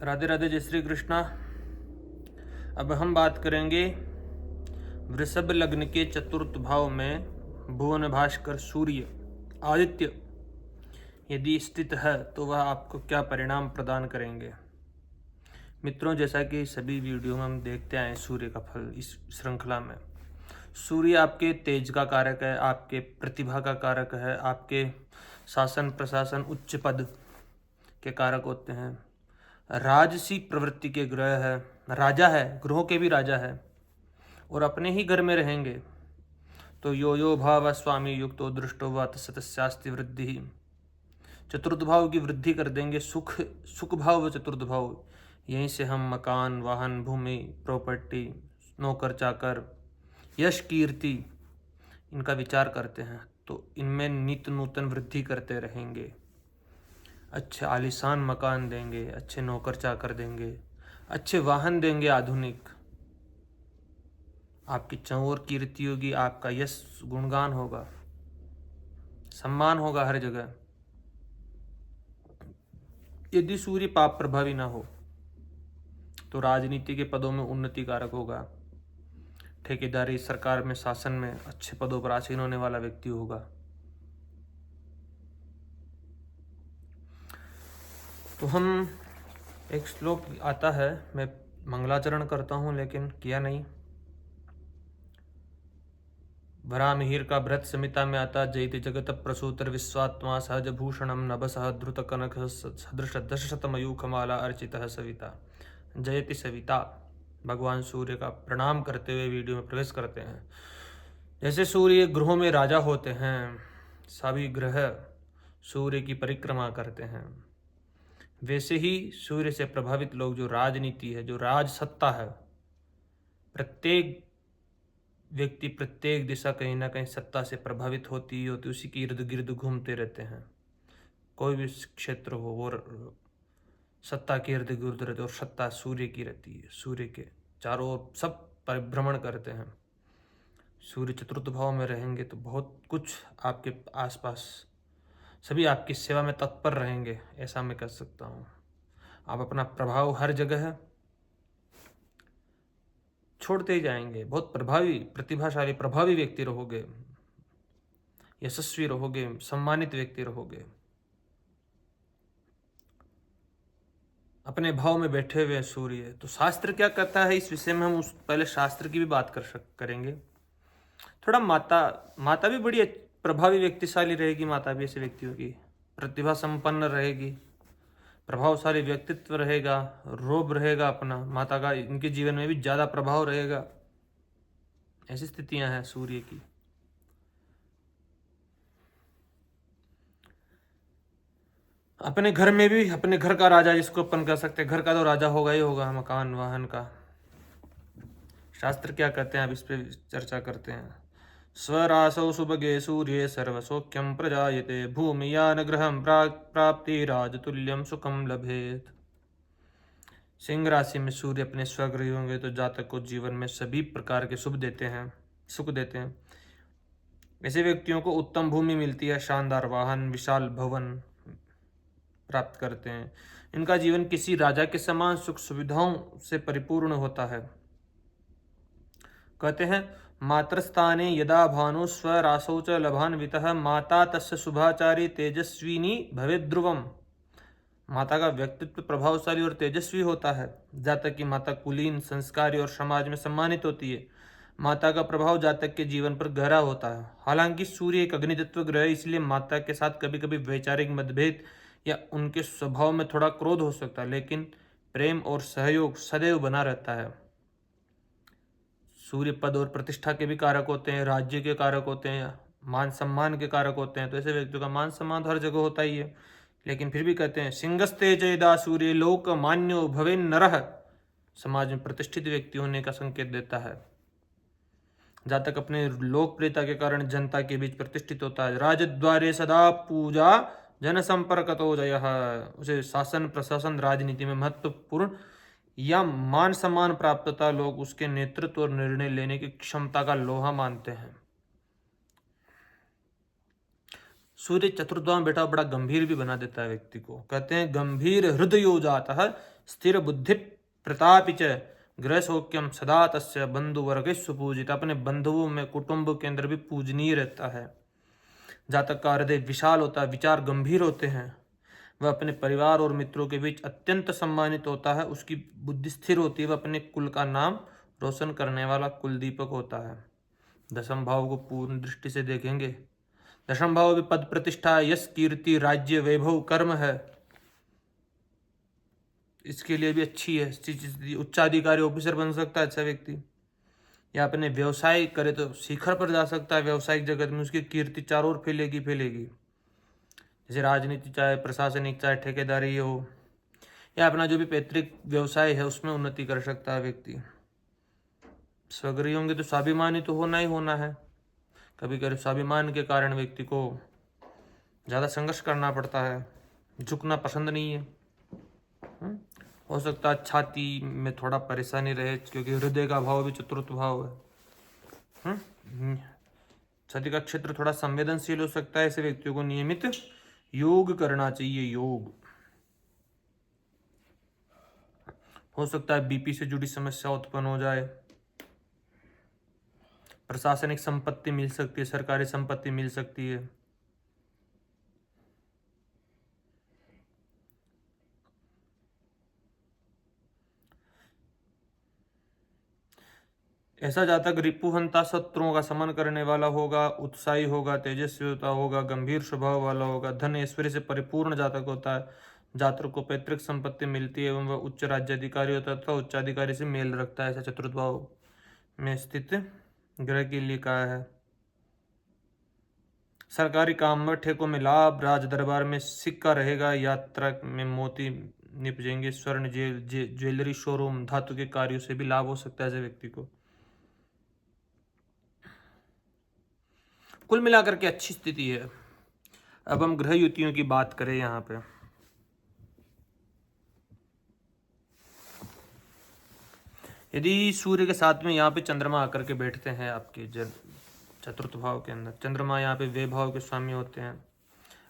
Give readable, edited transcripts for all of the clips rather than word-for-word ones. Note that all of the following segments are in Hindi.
राधे राधे, जय श्री कृष्णा। अब हम बात करेंगे वृषभ लग्न के चतुर्थ भाव में भुवन भास्कर सूर्य आदित्य यदि स्थित है तो वह आपको क्या परिणाम प्रदान करेंगे। मित्रों, जैसा कि सभी वीडियो में हम देखते आए सूर्य का फल इस श्रृंखला में, सूर्य आपके तेज का कारक है, आपके प्रतिभा का कारक है, आपके शासन प्रशासन उच्च पद के कारक होते हैं। राजसी प्रवृत्ति के ग्रह है, राजा है, ग्रहों के भी राजा है और अपने ही घर में रहेंगे तो यो यो भाव स्वामी युक्तो दृष्टो व तस्यास्ति वृद्धि। चतुर्थ भाव की वृद्धि कर देंगे, सुख भाव व चतुर्थ भाव, यहीं से हम मकान, वाहन, भूमि, प्रॉपर्टी, नौकर चाकर, यश, कीर्ति, इनका विचार करते हैं तो इनमें नित्य नूतन वृद्धि करते रहेंगे। अच्छे आलीशान मकान देंगे, अच्छे नौकर चाकर देंगे, अच्छे वाहन देंगे आधुनिक, आपकी चौर कीर्ति होगी, आपका यश गुणगान होगा, सम्मान होगा हर जगह। यदि सूर्य पाप प्रभावी ना हो तो राजनीति के पदों में उन्नति कारक होगा, ठेकेदारी, सरकार में, शासन में अच्छे पदों पर आसीन होने वाला व्यक्ति होगा। तो हम एक श्लोक आता है, मैं मंगलाचरण करता हूं लेकिन किया नहीं। वरामिहिर का व्रत संहिता में आता, जयति जगत प्रसूतर विश्वात्मा सहज भूषणम नभसः द्रुत कनक सदृश दशशतमयूखमाला अर्चितः सविता। जयति सविता, भगवान सूर्य का प्रणाम करते हुए वीडियो में प्रवेश करते हैं। जैसे सूर्य ग्रहों में राजा होते हैं, सभी ग्रह सूर्य की परिक्रमा करते हैं, वैसे ही सूर्य से प्रभावित लोग, जो राजनीति है, जो राज सत्ता है, प्रत्येक व्यक्ति, प्रत्येक दिशा कहीं ना कहीं सत्ता से प्रभावित होती ही होती, उसी के इर्द गिर्द घूमते रहते हैं। कोई भी क्षेत्र हो वो सत्ता के इर्द गिर्द रहते, और सत्ता सूर्य की रहती है, सूर्य के चारों ओर सब परिभ्रमण करते हैं। सूर्य चतुर्थ भाव में रहेंगे तो बहुत कुछ आपके आसपास, सभी आपकी सेवा में तत्पर रहेंगे, ऐसा मैं कह सकता हूँ। आप अपना प्रभाव हर जगह छोड़ते ही जाएंगे, बहुत प्रभावी, प्रतिभाशाली, प्रभावी व्यक्ति रहोगे, यशस्वी रहोगे, सम्मानित व्यक्ति रहोगे। अपने भाव में बैठे हुए सूर्य, तो शास्त्र क्या कहता है इस विषय में हम पहले शास्त्र की भी बात करेंगे। थोड़ा माता भी बड़ी प्रभावी व्यक्तिशाली रहेगी, माता भी ऐसे व्यक्तियों की प्रतिभा संपन्न रहेगी, प्रभावशाली व्यक्तित्व रहेगा, रोब रहेगा अपना, माता का इनके जीवन में भी ज्यादा प्रभाव रहेगा। ऐसी स्थितियां हैं सूर्य की। अपने घर में भी, अपने घर का राजा जिसको अपन कह सकते हैं, घर का तो राजा होगा ही होगा, मकान वाहन का। शास्त्र क्या कहते हैं, अब इस पे चर्चा करते हैं। स्वरासौ सुभगे सूर्ये सर्वसौख्यम प्रजायते, भूमियान ग्रहम प्राप्ति राजतुल्यम सुखम लभेत। सिंह राशि में सूर्य अपने स्वगृही होंगे तो जातक को जीवन में सभी प्रकार के सुख देते हैं। ऐसे व्यक्तियों को उत्तम भूमि मिलती है, शानदार वाहन, विशाल भवन प्राप्त करते हैं। इनका जीवन किसी राजा के समान सुख सुविधाओं से परिपूर्ण होता है। कहते हैं, मातृस्थाने यदा भानु स्वरासौ च लभान्वितः, माता तस्य शुभाचारी तेजस्विनी भवेद् ध्रुवम्। माता का व्यक्तित्व प्रभावशाली और तेजस्वी होता है, जातक की माता कुलीन, संस्कारी और समाज में सम्मानित होती है। माता का प्रभाव जातक के जीवन पर गहरा होता है। हालांकि सूर्य एक अग्नितत्व ग्रह है, इसलिए माता के साथ कभी कभी वैचारिक मतभेद या उनके स्वभाव में थोड़ा क्रोध हो सकता है, लेकिन प्रेम और सहयोग सदैव बना रहता है। सूर्य पद और प्रतिष्ठा के भी कारक होते हैं, राज्य के कारक होते हैं, मान सम्मान के कारक होते हैं। तो ऐसे व्यक्तियों का मान सम्मान तो हर जगह होता ही है, लेकिन फिर भी कहते हैं, सिंहस्ते जयदा सूर्य लोक मान्यो भवेन नरः, समाज में प्रतिष्ठित व्यक्ति होने का संकेत देता है। जातक अपने लोकप्रियता के कारण जनता के बीच प्रतिष्ठित होता है। राजद्वारे सदा पूजा जन संपर्क तो जय, उसे शासन प्रशासन राजनीति में महत्वपूर्ण या मान सम्मान प्राप्त होता, लोग उसके नेतृत्व और निर्णय लेने की क्षमता का लोहा मानते हैं। सूर्य चतुर्थ में बैठा बड़ा गंभीर भी बना देता है व्यक्ति को। कहते हैं, गंभीर हृदय जाता है स्थिर बुद्धि प्रतापि च गृह सौख्यम सदा तस्य बंधु वर्ग सुपूजित। अपने बंधुओं में कुटुंब के अंदर भी पूजनीय रहता है। जातक का हृदय विशाल होता है, विचार गंभीर होते हैं, वह अपने परिवार और मित्रों के बीच अत्यंत सम्मानित होता है, उसकी बुद्धि स्थिर होती है, वह अपने कुल का नाम रोशन करने वाला कुल दीपक होता है। दशम भाव को पूर्ण दृष्टि से देखेंगे, दशम भाव भी पद प्रतिष्ठा, यश, कीर्ति, राज्य, वैभव, कर्म है, इसके लिए भी अच्छी है। उच्चाधिकारी ऑफिसर बन सकता है अच्छा व्यक्ति, या अपने व्यवसाय करे तो शिखर पर जा सकता है व्यवसायिक जगत में, उसकी कीर्ति चारों ओर फैलेगी फैलेगी। जैसे राजनीति चाहे प्रशासनिक चाहे ठेकेदारी हो, या अपना जो भी पैतृक व्यवसाय है उसमें उन्नति कर सकता है व्यक्ति। स्वगृही होंगे तो स्वाभिमानी तो होना ही होना है। कभी कभी स्वाभिमान के कारण व्यक्ति को ज़्यादा संघर्ष करना पड़ता है, झुकना पसंद नहीं है। हो सकता है छाती में थोड़ा परेशानी रहे, क्योंकि हृदय का भाव भी चतुर्थ भाव है। छाती का क्षेत्र थोड़ा संवेदनशील हो सकता है। ऐसे व्यक्तियों को नियमित योग करना चाहिए। योग हो सकता है बीपी से जुड़ी समस्या उत्पन्न हो जाए, प्रशासनिक संपत्ति मिल सकती है, सरकारी संपत्ति मिल सकती है। ऐसा जातक रिपुहंता शत्रुओं का समन करने वाला होगा, उत्साही होगा, तेजस्वी होता होगा, गंभीर स्वभाव वाला होगा, धन ऐश्वर्य से परिपूर्ण जातक होता है। जातक को पैतृक संपत्ति मिलती है एवं वह उच्च राज्याधिकारी होता है तथा उच्चाधिकारी से मेल रखता है। ऐसा चतुर्थ भाव में स्थित ग्रह के लिए कहा है। सरकारी काम में ठेकों में लाभ, राज दरबार में सिक्का रहेगा, यात्रा में मोती निपजेंगे, स्वर्ण ज्वेलरी शोरूम धातु के कार्यों से भी लाभ हो सकता है ऐसे व्यक्ति को। कुल मिलाकर के अच्छी स्थिति है। अब हम ग्रह युतियों की बात करें यहाँ पे, यदि सूर्य के साथ में यहाँ पे चंद्रमा आकर के बैठते हैं आपके चतुर्थ भाव के अंदर, चंद्रमा यहाँ पे वे भाव के स्वामी होते हैं,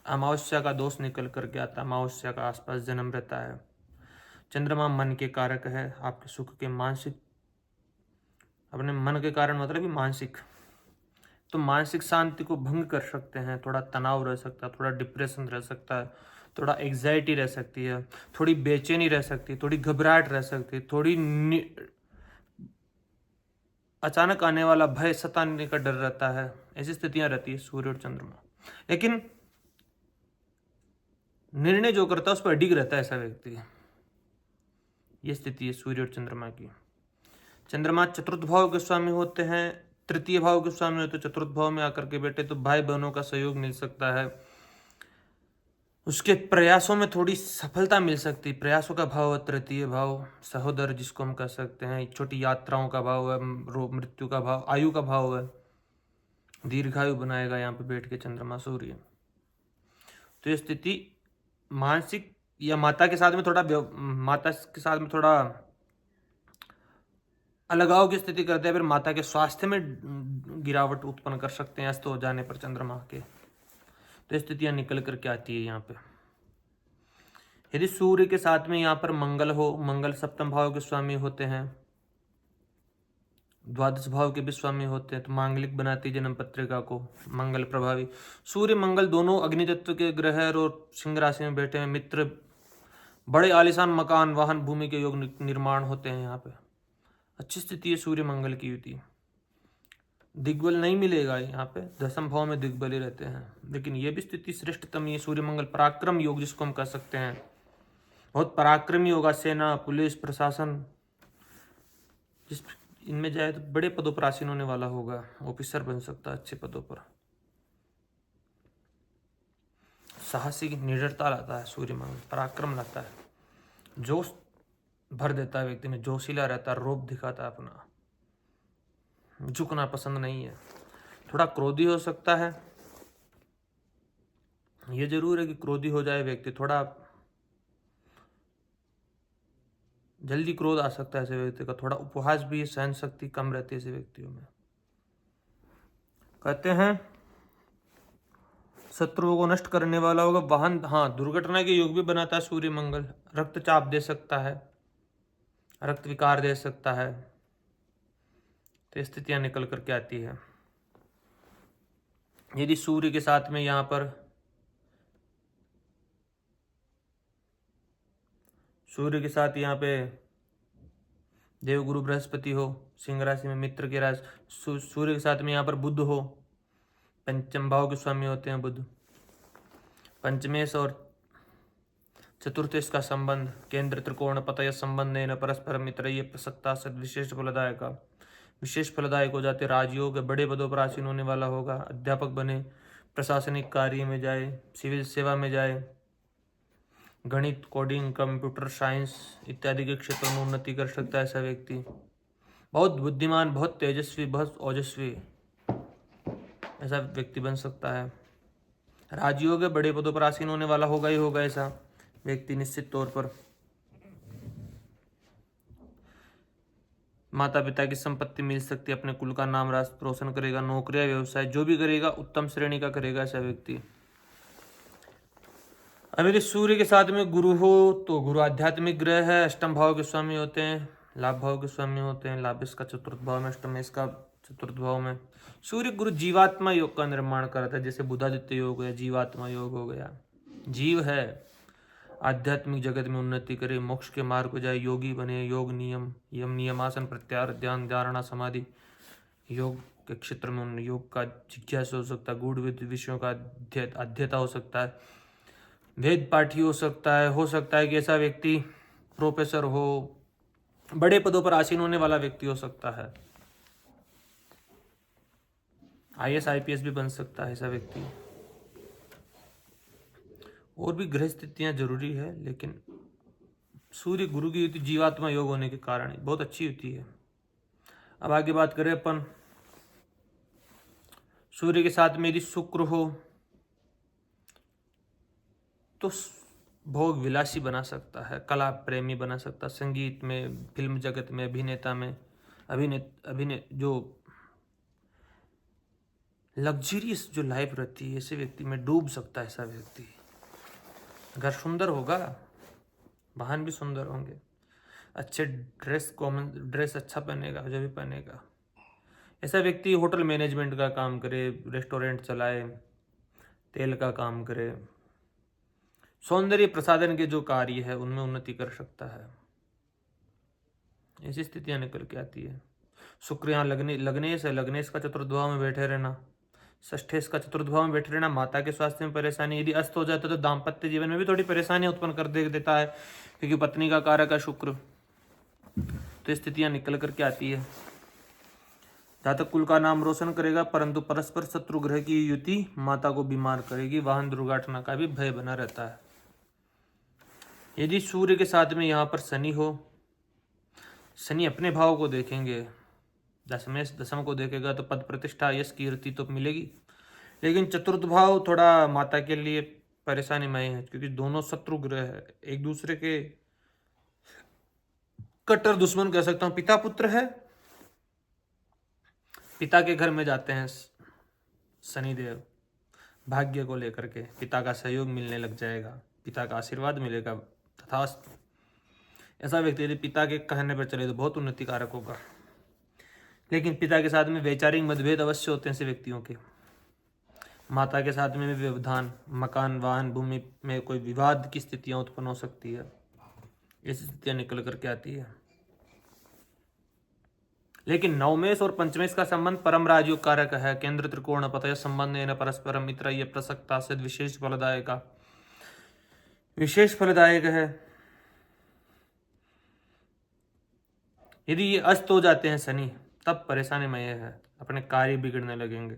अमावस्या का दोष निकल करके आता है, अमावस्या का आसपास जन्म रहता है। चंद्रमा मन के कारक है, आपके सुख के मानसिक, अपने मन के कारण मतलब भी मानसिक, तो मानसिक शांति को भंग कर सकते हैं। थोड़ा तनाव रह सकता है, थोड़ा डिप्रेशन रह सकता है, थोड़ा एग्जाइटी रह सकती है, थोड़ी बेचैनी रह सकती है, थोड़ी घबराहट रह सकती है, थोड़ी अचानक आने वाला भय सताने का डर रहता है। ऐसी स्थितियां रहती है सूर्य और चंद्रमा। लेकिन निर्णय जो करता है उस पर अडिग रहता है ऐसा व्यक्ति। ये स्थिति है सूर्य और चंद्रमा की। चंद्रमा चतुर्थ भाव के स्वामी होते हैं, तृतीय भाव के स्वामी होते हैं। चतुर्थ भाव में आकर के बैठे तो भाई बहनों का सहयोग मिल सकता है, उसके प्रयासों में थोड़ी सफलता मिल सकती है। प्रयासों का भाव है तृतीय भाव, सहोदर जिसको हम कह सकते हैं, छोटी यात्राओं का भाव है, मृत्यु का भाव, आयु का भाव है, दीर्घायु बनाएगा यहाँ पे बैठ के चंद्रमा सूर्य। तो ये स्थिति मानसिक या माता के साथ में थोड़ा अलगाव की स्थिति करते हैं, फिर माता के स्वास्थ्य में गिरावट उत्पन्न कर सकते हैं अस्त हो जाने पर चंद्रमा के। तो स्थितियां निकल करके आती है यहाँ पे। यदि सूर्य के साथ में यहाँ पर मंगल हो, मंगल सप्तम भाव के स्वामी होते हैं, द्वादश भाव के भी स्वामी होते हैं, तो मांगलिक बनाती है जन्म पत्रिका को, मंगल प्रभावी। सूर्य मंगल दोनों अग्नि तत्व के ग्रह और सिंह राशि में बैठे हैं। मित्र, बड़े आलीशान मकान, वाहन, भूमि के योग निर्माण होते हैं यहाँ पे। अच्छी स्थिति है सूर्य मंगल की युति। दिग्बल नहीं मिलेगा यहाँ पे, दशम भाव में दिग्बल ही रहते हैं, लेकिन ये भी स्थिति श्रेष्ठतम ये सूर्य मंगल पराक्रम योग जिसको हम कह सकते हैं। बहुत पराक्रमी होगा, सेना, पुलिस, प्रशासन, जिस इनमें जाए तो बड़े पदों पर आसीन होने वाला होगा, ऑफिसर बन सकता है अच्छे पदों पर। साहसी निडरता लाता है सूर्य मंगल, पराक्रम लाता है, जोश भर देता है व्यक्ति में, जोशीला रहता है, रोब दिखाता है अपना, झुकना पसंद नहीं है। थोड़ा क्रोधी हो सकता है, ये जरूर है कि क्रोधी हो जाए व्यक्ति, थोड़ा जल्दी क्रोध आ सकता है ऐसे व्यक्ति का, थोड़ा उपहास भी, सहन शक्ति कम रहती है ऐसे व्यक्तियों में। कहते हैं शत्रुओं को नष्ट करने वाला होगा, वाहन, हाँ, दुर्घटना के योग भी बनाता है सूर्य मंगल, रक्तचाप दे सकता है, रक्त विकार दे सकता है। तो स्थितियां निकल करके आती है। यदि सूर्य के साथ में यहाँ पर पे देवगुरु बृहस्पति हो, सिंह राशि में मित्र के राशि, सूर्य के साथ में यहाँ पर बुध हो, पंचम भाव के स्वामी होते हैं बुध। पंचमेश और चतुर्थेश का संबंध केंद्र त्रिकोण पतय संबंध न परस्पर मित्र ये प्रसक्ता सद विशेष फलदायक हो जाते। राजयोग बड़े पदों पर आसीन होने वाला होगा। अध्यापक बने, प्रशासनिक कार्य में जाए, सिविल सेवा में जाए, गणित, कोडिंग, कंप्यूटर साइंस इत्यादि के क्षेत्रों में उन्नति कर सकता है ऐसा व्यक्ति। बहुत बुद्धिमान, बहुत तेजस्वी, बहुत ओजस्वी ऐसा व्यक्ति बन सकता है। राजयोग बड़े पदों पर आसीन होने वाला होगा ही होगा ऐसा व्यक्ति निश्चित तौर पर। माता पिता की संपत्ति मिल सकती है, अपने कुल का नाम रोशन करेगा। नौकरी या व्यवसाय जो भी करेगा उत्तम श्रेणी का करेगा ऐसा व्यक्ति। अब यदि सूर्य के साथ में गुरु हो तो गुरु आध्यात्मिक ग्रह है, अष्टम भाव के स्वामी होते हैं, लाभ भाव के स्वामी होते हैं। लाभ इसका चतुर्थ भाव में, अष्टम इसका चतुर्थ भाव में। सूर्य गुरु जीवात्मा योग का निर्माण करता है, जैसे बुधादित्य योग हो गया, जीवात्मा योग हो गया। जीव है, आध्यात्मिक जगत में उन्नति करे, मोक्ष के मार्ग को जाए, योगी बने, योग नियम, यम नियमासन, प्रत्याहार, ध्यान, धारणा, समाधि, योग के क्षेत्र में योग का जिज्ञासा हो सकता है, गूढ़ विषयों का अध्येता हो सकता है, वेद पाठी हो सकता है कि ऐसा व्यक्ति प्रोफेसर हो, बड़े पदों पर आसीन होने वाला व्यक्ति हो सकता है। IAS IPS भी बन सकता है ऐसा व्यक्ति। और भी ग्रह स्थितियां जरूरी है, लेकिन सूर्य गुरु की युति जीवात्मा योग होने के कारण बहुत अच्छी युति है। अब आगे बात करें अपन, सूर्य के साथ में यदि शुक्र हो तो भोग विलासी बना सकता है, कला प्रेमी बना सकता है, संगीत में, फिल्म जगत में, अभिनेता में, अभिनय जो लग्जरियस जो लाइफ रहती है ऐसे व्यक्ति में डूब सकता है ऐसा व्यक्ति। घर सुंदर होगा, वाहन भी सुंदर होंगे, अच्छे ड्रेस अच्छा पहनेगा, जो भी पहनेगा ऐसा व्यक्ति होटल मैनेजमेंट का काम करे, रेस्टोरेंट चलाए, तेल का काम करे, सौंदर्य प्रसाधन के जो कार्य है उनमें उन्नति कर सकता है। ऐसी स्थितियां निकल के आती है। शुक्र यहाँ लग्नेश का चतुर्थ भाव में बैठे रहना, षष्ठेश का चतुर्थ भाव में बैठे रहना, माता के स्वास्थ्य में परेशानी। यदि अस्त हो जाता तो दाम्पत्य जीवन में भी थोड़ी परेशानियां उत्पन्न कर देता है, क्योंकि पत्नी का कारक है शुक्र। तो स्थितियां निकल करके आती है। जहाँ तक कुल का नाम रोशन करेगा, परंतु परस्पर शत्रु ग्रह की युति माता को बीमार करेगी, वाहन दुर्घटना का भी भय बना रहता है। यदि सूर्य के साथ में यहाँ पर शनि हो, शनि अपने भाव को देखेंगे, दसम को देखेगा तो पद प्रतिष्ठा यश कीर्ति तो मिलेगी, लेकिन चतुर्थ भाव थोड़ा माता के लिए परेशानीमय है, क्योंकि दोनों शत्रु ग्रह है, एक दूसरे के कट्टर दुश्मन कह सकता हूं। पिता पुत्र है, पिता के घर में जाते हैं शनिदेव, भाग्य को लेकर के पिता का सहयोग मिलने लग जाएगा, पिता का आशीर्वाद मिलेगा, तथास्तु। ऐसा व्यक्ति यदि पिता के कहने पर चले तो बहुत उन्नति कारक होगा, लेकिन पिता के साथ में वैचारिक मतभेद अवश्य होते हैं ऐसे व्यक्तियों के। माता के साथ में भी व्यवधान, मकान, वाहन, भूमि में कोई विवाद की स्थितियां उत्पन्न हो सकती है, ऐसी स्थितियां निकल करके आती है। लेकिन नवमेश और पंचमेश का संबंध परम राजयोग कारक है, केंद्र त्रिकोण पतय संबंध न परस्पर मित्र ये प्रसक्ता सिद्ध विशेष फलदायक है। यदि ये अस्त हो जाते हैं शनि, तब परेशानीमय है, अपने कार्य बिगड़ने लगेंगे,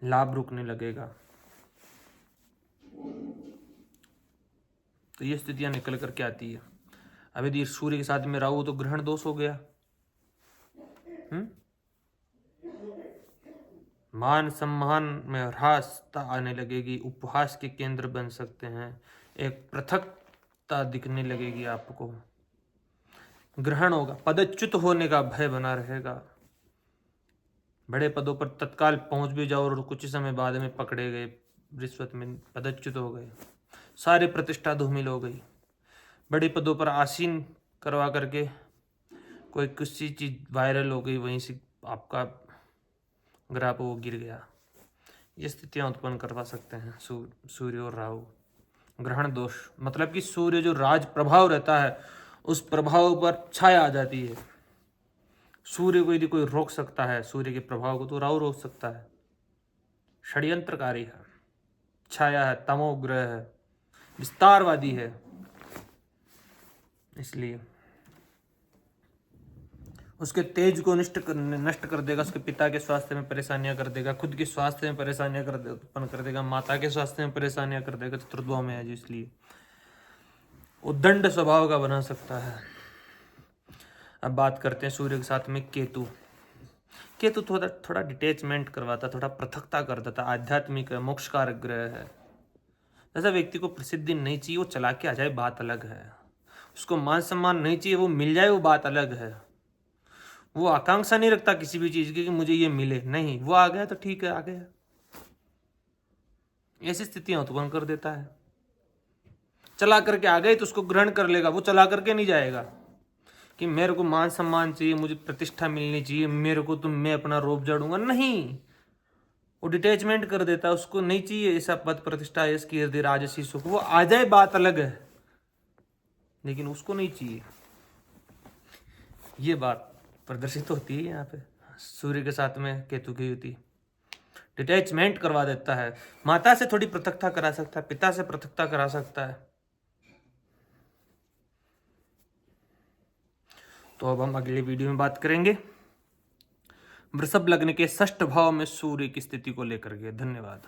लाभ रुकने लगेगा। तो ये स्थितियां निकल करके आती है। अब यदि सूर्य के साथ में राहु तो ग्रहण दोष हो गया। मान सम्मान में ह्रासता आने लगेगी, उपहास के केंद्र बन सकते हैं, एक पृथकता दिखने लगेगी आपको, ग्रहण होगा, पदच्युत होने का भय बना रहेगा, बड़े पदों पर तत्काल पहुंच भी जाओ और कुछ समय बाद में पकड़े गए, रिश्वत में पदच्युत हो गए, सारी प्रतिष्ठा धूमिल हो गई, बड़े पदों पर आसीन करवा करके कोई किसी चीज़ वायरल हो गई, वहीं से आपका ग्रह पर वो गिर गया। ये स्थितियाँ उत्पन्न करवा सकते हैं सूर्य और राहु। ग्रहण दोष मतलब कि सूर्य जो राज प्रभाव रहता है उस प्रभाव पर छाया आ जाती है। सूर्य को यदि कोई रोक सकता है, सूर्य के प्रभाव को, तो राहु रोक सकता है। षड्यंत्रकारी है, छाया है, तमोग्रह है, विस्तारवादी है, इसलिए उसके तेज को नष्ट कर देगा, उसके पिता के स्वास्थ्य में परेशानियां कर देगा, खुद के स्वास्थ्य में परेशानियां उत्पन्न कर देगा, माता के स्वास्थ्य में परेशानियां कर देगा। चतुर्थ में है जो, इसलिए उद्दंड स्वभाव का बना सकता है। अब बात करते हैं सूर्य के साथ में केतु। केतु थोड़ा डिटेचमेंट करवाता, थोड़ा पृथकता कर देता, आध्यात्मिक है, मोक्षकारक ग्रह है। ऐसा व्यक्ति को प्रसिद्धि नहीं चाहिए, वो चला के आ जाए बात अलग है। उसको मान सम्मान नहीं चाहिए, वो मिल जाए वो बात अलग है। वो आकांक्षा नहीं रखता किसी भी चीज की कि मुझे ये मिले, नहीं, वो आ गया तो ठीक है, आ गया। ऐसी स्थितियां उत्पन्न कर देता है। चला करके आ गए तो उसको ग्रहण कर लेगा, वो चला करके नहीं जाएगा कि मेरे को मान सम्मान चाहिए, मुझे प्रतिष्ठा मिलनी चाहिए, मेरे को तो मैं अपना रोब जड़ूंगा, नहीं। वो डिटैचमेंट कर देता है, उसको नहीं चाहिए ऐसा पद प्रतिष्ठा, यश कीर्ति राजसी सुख। वो आ जाए बात अलग है, लेकिन उसको नहीं चाहिए। ये बात प्रदर्शित होती है यहाँ पे सूर्य के साथ में केतु की युति। डिटैचमेंट करवा देता है, माता से थोड़ी पृथकता करा सकता है, पिता से पृथकता करा सकता है। तो अब हम अगले वीडियो में बात करेंगे वृषभ लग्न के षष्ठ भाव में सूर्य की स्थिति को लेकर के। धन्यवाद।